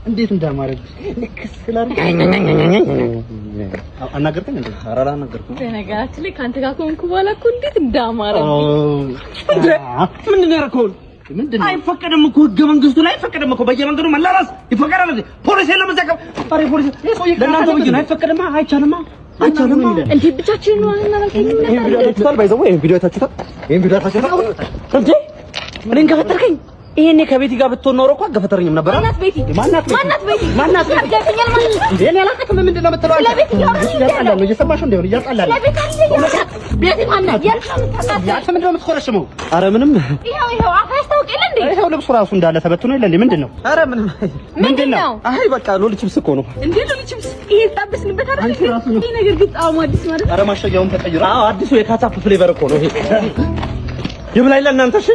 እንዴት እንዳማረኝ ለክስላር አናገርከኝ እንዴ? አራራ አናገርኩ። በነገራችን ላይ ካንተ ጋር ኮንኩ በኋላ እኮ እንዴት እንዳማረኝ ምንድን ነው ያደረከው? ምንድን ነው? አይፈቀድም እኮ ህገ መንግስቱ ላይ አይፈቀድም እኮ በየመንገዱ መላላስ ይፈቀዳል እንዴ? ፖሊስ የለም እዛ ጋር። አሬ ፖሊስ ለእናንተ ብዬ ነው። አይፈቀድማ፣ አይቻልማ፣ አይቻልማ። እንዴ ብቻችንን ነው እናናልከኝ ነበር። ይሄን ቪዲዮ ታችሁታል? ባይዘው ይሄን ቪዲዮ ታችሁታል? ይሄን ቪዲዮ ታችሁታል እንዴ? ምን እንከፈተርከኝ? ይሄኔ ከቤቲ ጋር ብትሆን ኖሮ እኮ አገፈተረኝም ነበር። ማናት ቤቲ? ማናት ቤቲ? ያገፈኛል ማለት እንዴ? እኔ አላውቅም። ምንድን ነው የምትለው? ያጣላል ነው እየሰማሽ እንደሆነ ያጣላል። ቤቲ ማናት? ያንተ ምንድን ነው የምትኮረሽመው? ኧረ ምንም። ይሄው አፋሽ ታውቂል እንዴ? ይሄው ልብሱ ራሱ እንዳለ ተበትኖ የለ እንዴ? ምንድን ነው? ኧረ ምንም። ምንድን ነው? አይ በቃ ሎሊ ቺፕስ እኮ ነው። እንዴ ሎሊ ቺፕስ? ይሄ ታበስንበት አይደል? ይሄ ነገር ግን ጣዕሙ አዲስ ማለት። ኧረ ማሸጊያውን ተቀይሮ። አዎ አዲሱ የካቻፕ ፍሌቨር እኮ ነው ይሄ። ይብላኝ ለእናንተ። እሺ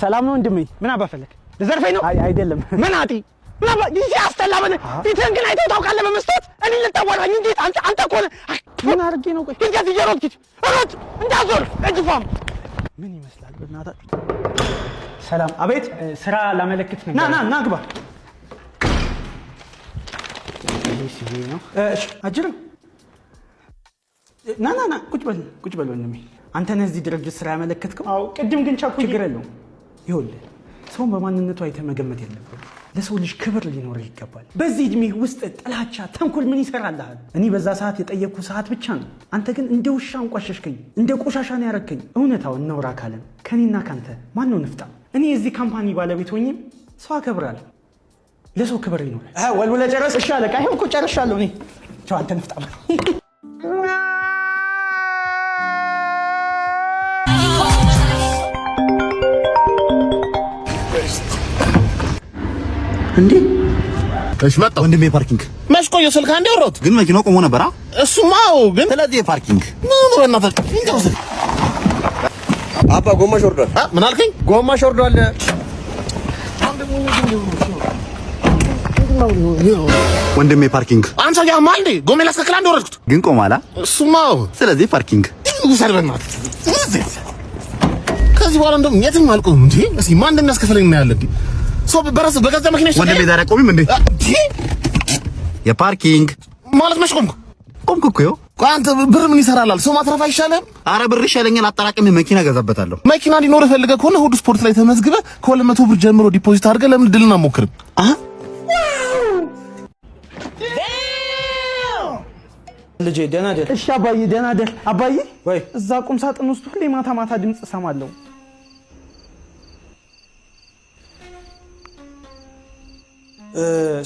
ሰላም ነው ወንድሜ። ምን አባፈለክ? ልዘርፈኝ ነው? አይ አይደለም። ምን አጢ ምን አባ ዲሲ አስተላበለ ፊትህን ግን አይተህ ታውቃለህ? በመስጠት እኔ ልታወራኝ እንዴት? አንተ እኮ ምን አድርጌ ነው? ቆይ እንዴት እየሮጥክ ሮጥ እንዳዞር እጅፋም ምን ይመስላል? በእናትህ ሰላም። አቤት። ስራ ላመለክት ነበር። ና ግባ። እሺ ነው። እሺ አጅር ና ቁጭ በል ወንድሜ። አንተ ነህ እዚህ ድርጅት ስራ ያመለከትከው? አዎ። ቅድም ግን ቻኩኝ። ችግር የለውም። ይኸውልህ ሰውን በማንነቱ አይተህ መገመት የለብህም። ለሰው ልጅ ክብር ሊኖርህ ይገባል። በዚህ እድሜ ውስጥ ጥላቻ፣ ተንኮል ምን ይሰራልሃል? እኔ በዛ ሰዓት የጠየቅኩ ሰዓት ብቻ ነው። አንተ ግን እንደ ውሻ አንቋሸሽከኝ፣ እንደ ቆሻሻ ነው ያረከኝ። እውነታውን እናውራ ካለን ከኔና ካንተ ማን ነው ንፍጣ? እኔ የዚህ ካምፓኒ ባለቤት ሆኜም ሰው አከብራለሁ። ለሰው ክብር ይኖር። ወልውለህ ጨረስ? እሺ አለቃ። ይኸው እኮ ጨርሻለሁ እኔ። ቻው አንተ ንፍጣ። እንዴ እሺ መጣ ወንድሜ። ፓርኪንግ መች ቆየሁ። ስልክ አንዴ ወሮት ግን መኪናው ቆሞ ነበር። እሱማው ግን ስለዚህ ፓርኪንግ ምን እናፈቅ እንጀውስ አባ ጎማሽ ወርዷል። ምን አልከኝ? ጎማሽ ወርዷል። ወንድሜ ፓርኪንግ አንተ ያማል እንዴ? ጎሜ ላስከክል አንዴ ወረድኩት ግን ቆማላ። እሱማው ስለዚህ ፓርኪንግ ሰልበናት። ከዚህ በኋላ እንደውም የትም አልቆም እንዴ። እስኪ ማን እንደሚያስከፍለኝ ነው ያለብኝ። ሶ በራስ በገዛ መኪና ይሽከ ወንድሜ ዛሬ ቆሚም እንዴ? የፓርኪንግ ማለት መች ቆምኩ እኮ። አንተ ብር ምን ይሰራላል? ሰው ማትረፍ አይሻልም? አረ ብር ይሻለኛል። አጠራቅሜ መኪና ገዛበታለሁ። መኪና ሊኖር ፈልገህ ከሆነ እሑድ ስፖርት ላይ ተመዝግበህ ከ200 ብር ጀምሮ ዲፖዚት አድርገህ ለምን ድልና ሞክርም? ልጄ ደህና ደር። እሺ አባዬ ደህና ደር። አባዬ ወይ እዛ ቁም ሳጥን ውስጥ ሁሌ ማታ ማታ ድምጽ እሰማለሁ።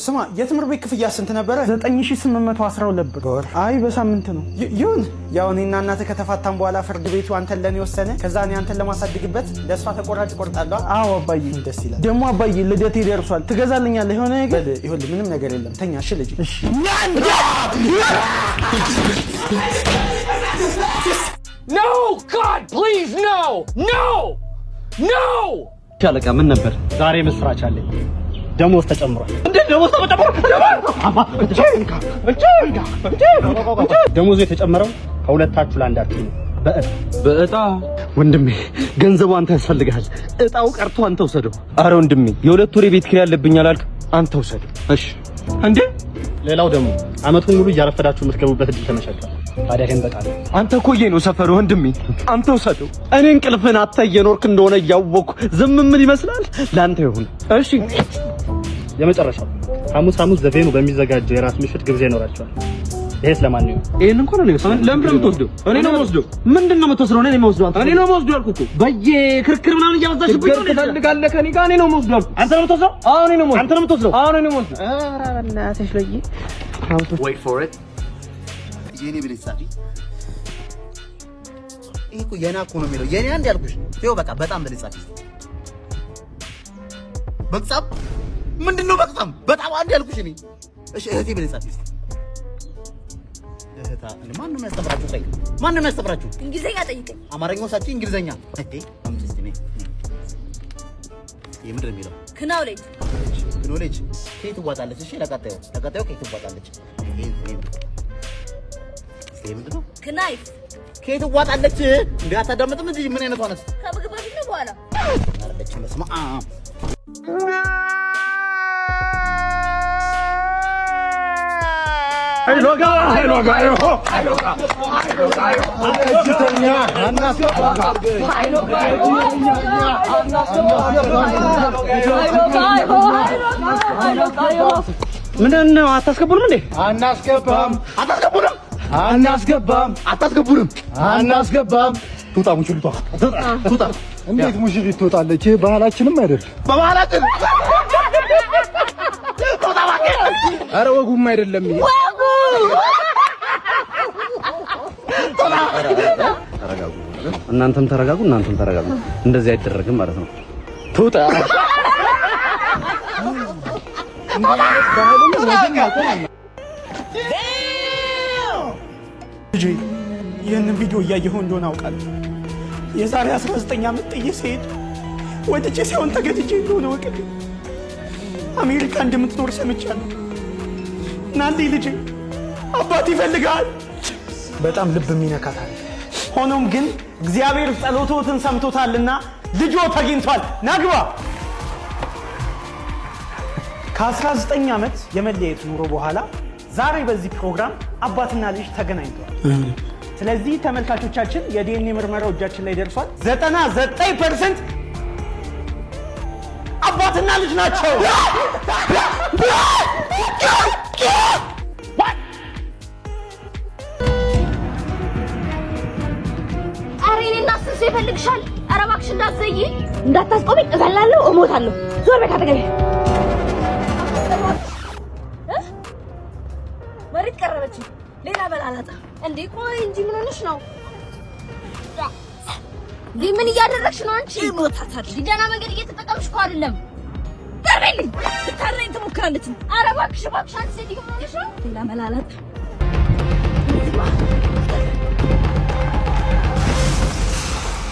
ስማ የትምህርት ቤት ክፍያ ስንት ነበረ? 9812 ብር። አይ በሳምንት ነው። ይሁን ያው እኔና እናትህ ከተፋታን በኋላ ፍርድ ቤቱ አንተን ለኔ ወሰነ። ከዛ እኔ አንተን ለማሳድግበት ለእሷ ተቆራጭ ቆርጣለሁ። አዎ አባዬ ደስ ይላል። ደግሞ አባዬ ልደቴ ደርሷል። ትገዛልኛለህ የሆነ ነገር? ይኸውልህ ምንም ነገር የለም። ተኛ እሺ ልጅ። እሺ No God please no no no ሻለቃ ምን ነበር ዛሬ መስራች አለ። ደሞዝ ተጨምሯል። እንዴ ደሞዝ ተጨምሯል? ደሞዝ የተጨመረው ከሁለታችሁ ለአንዳችሁ ነው። በእጣ ወንድሜ ገንዘቡ አንተ ያስፈልጋል። እጣው ቀርቶ አንተ ወሰደው። አረ ወንድሜ የሁለት ወር ቤት ኪራይ ያለብኝ አላልክ? አንተ ወሰደው። እሺ እንዴ ሌላው ደግሞ አመቱን ሙሉ እያረፈዳችሁ የምትገቡበት እድል ተመቻችቷል። ታዲያ ይሄን በቃ አንተ ኮዬ ነው ሰፈሩ ወንድሜ። አንተ ወሰደው። እኔ እንቅልፍን አጥተህ እየኖርክ እንደሆነ እያወቅሁ ዝም ምን ይመስላል? ላንተ ይሁን። እሺ የመጨረሻው ሐሙስ ዘቬኑ በሚዘጋጀው የራስ ምሽት ግብዣ ይኖራቸዋል። ይሄስ ለማን ነው? ይሄን እንኳን ነው የወሰደው። ለምን የምትወስደው? እኔ ነው የምወስደው። ምንድን ነው የምትወስደው? እኔ ነው የምወስደው። እኔ ነው የምወስደው አልኩህ እኮ። በየክርክር ምናምን እያበዛሽብኝ ነው። ትፈልጋለህ ከእኔ ጋር? እኔ ነው የምወስደው አልኩህ። አንተ ነው የምትወስደው? አዎ እኔ ነው የምወስደው። አንተ ነው የምትወስደው? አዎ እኔ ነው የምወስደው። ኧረ በእናትሽ ለይ wait for it የኔ ብለሽ ጻፊ። ይሄ እኮ የና እኮ ነው የሚለው። የኔ አንድ ያልኩሽ ይኸው በቃ በጣም ብለሽ ጻፊ። በጣም ምንድነው በጣም አንድ ያልኩሽ እኔ። እሺ እህቴ ብለሽ ጻፊ። እህታ ማን ነው የሚያስተምራችሁ? ጠይቅ። ማን ነው የሚያስተምራችሁ? እንግሊዘኛ ጠይቀኝ። አማርኛው ሳትይ እንግሊዘኛ። እቴ አምስት ነኝ። የምንድን ነው የሚለው? ክናውሌጅ ከየት ትዋጣለች? እሺ ለቀጣዩ ከየት ትዋጣለች? ምንድነው? ክናይፍ ከየት ዋጣለች? እንዳታዳምጥም እንጂ ምን አይነቷ ናት? ከብግባ ቢሉ በኋላ አረበች መስማ አይሎጋ ምንድን ነው? አታስገቡንም እንዴ? አናስገባም። ትውጣ ሙሽሪቷ ትውጣ። እንዴት ሙሽሪት ትወጣለች? ባህላችንም አይደል? በባህላችን ኧረ ወጉም አይደለም ይሄ። እናንተም ተረጋጉ፣ እንደዚህ አይደረግም ማለት ነው። ትውጣ ልጄ ይህንን ቪዲዮ እያየኸው እንደሆነ አውቃለሁ። የዛሬ 19 ዓመት ጥዬ ስሄድ ወጥቼ ሳይሆን ተገድጄ እንደሆነ ወቅልኝ። አሜሪካ እንደምትኖር ሰምቻለሁ። ናንዴ ልጄ አባት ይፈልጋል። በጣም ልብ የሚነካታል። ሆኖም ግን እግዚአብሔር ጸሎቶትን ሰምቶታልና ልጆ ተገኝቷል። ናግባ። ከ19 ዓመት የመለየት ኑሮ በኋላ ዛሬ በዚህ ፕሮግራም አባትና ልጅ ተገናኝተዋል። ስለዚህ ተመልካቾቻችን የዲኤንኤ ምርመራው እጃችን ላይ ደርሷል። 99% አባትና ልጅ ናቸው። ኧረ እኔና እሱ ይፈልግሻል። ኧረ እባክሽ እንዳትዘይ፣ እንዳታስቆሚኝ፣ እዘላለሁ፣ እሞታለሁ። ዞር በይ ካጠገቤ። መሬት ቀረበች። ሌላ በላላጣ እንዴ! ቆይ እንጂ ምን ሆነሽ ነው? ምን እያደረግሽ ነው አንቺ? ሞታታል። ደህና መንገድ እየተጠቀምሽ እኮ አይደለም። ቀርበልኝ። ታረኝ ትሞክራለች። ኧረ እባክሽ አንቺ ሴትዮ ምን ሆነሽ ነው? ሌላ መላላጣ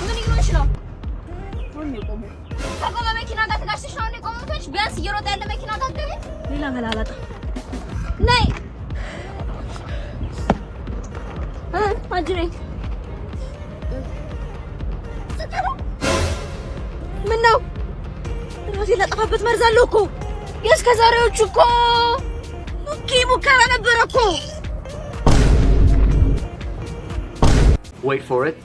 ምን ይሆንሽ ነው? ከቆመ መኪና ጋር ተጋጭተሽ ነው እንዴ? ቆመቶች ቢያንስ እየሮጠ ያለ መኪና ጋር ገቢ። ሌላ መላላጣ ነይ አጅሬ ምን ነው? ራሴን ላጠፋበት መርዝ አለው እኮ። የእስከ ዛሬዎቹ እኮ ሙከራ ነበረ እኮ። Wait for it.